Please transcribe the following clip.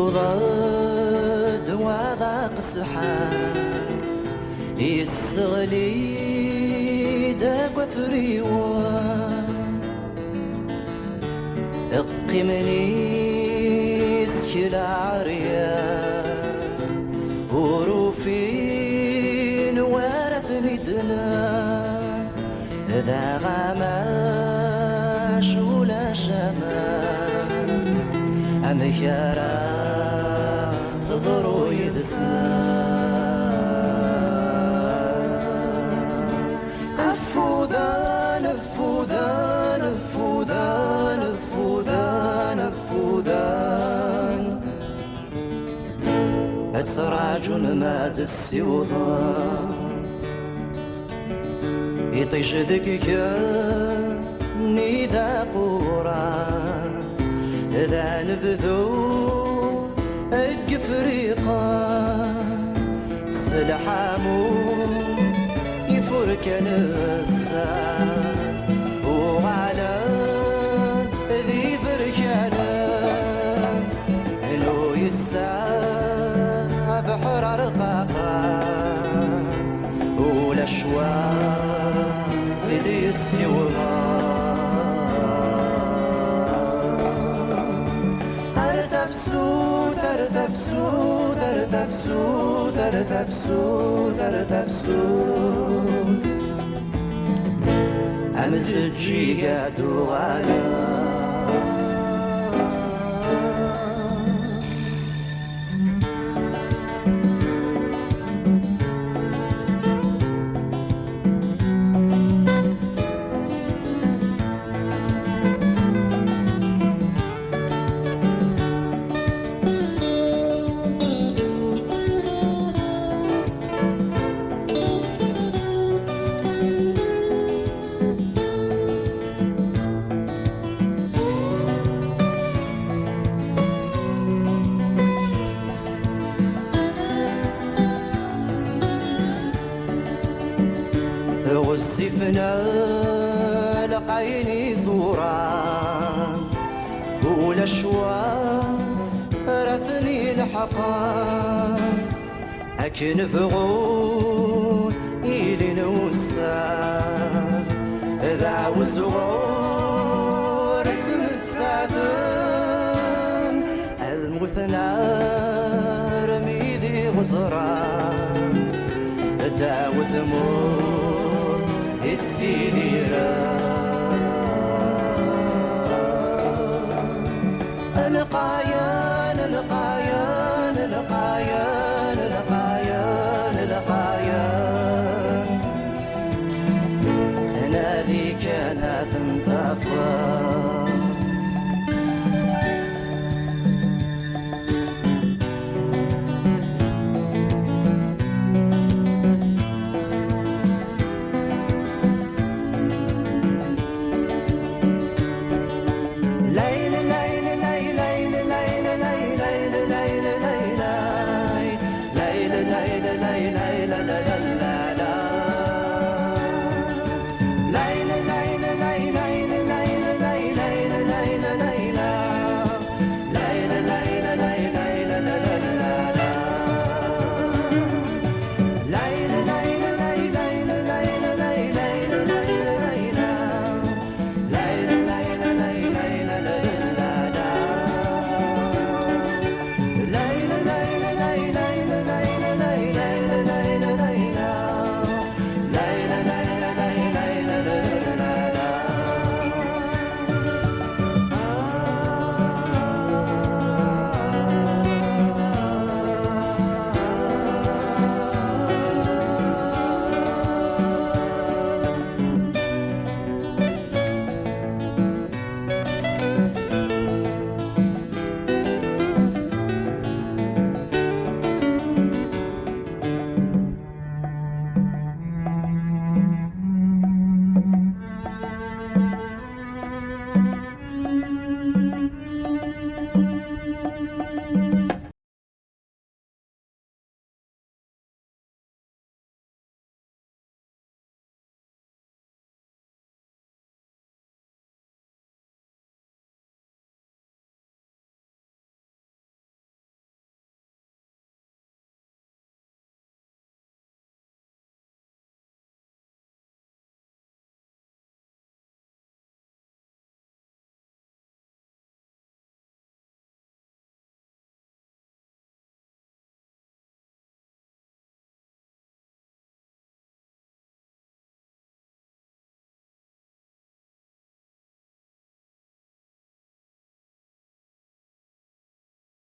يسوضد وذاق سحاب يسغلي داك وفريوان اقمني سكل عريا وروفين ورثني دنا ذا غماش ولا شمال أمكارا تضرو يدسان أفوذان أفوذان أفوذان أفوذان أفوذان أتسراجون ما دسيوضان يطيش ذكك نيدا قران إذا نبذو القفريقا سلحامو يفرك الساعة وعلى ذي فركانا إنو يسا بحر رقاقا والأشواق ذي السيوها أرتفسود أرتفسود أرتفسود أرتفسود أمسجي قادو على غزفنا لقيني صورة والأشواق رثني الحقا أكن فغول إلي نوسا ذا وزغور تمتساثن المثنى رميدي غزرا داوت مور اتسيديرا القايان القايان القايان القايان القايان أنا ذي كانت انطفى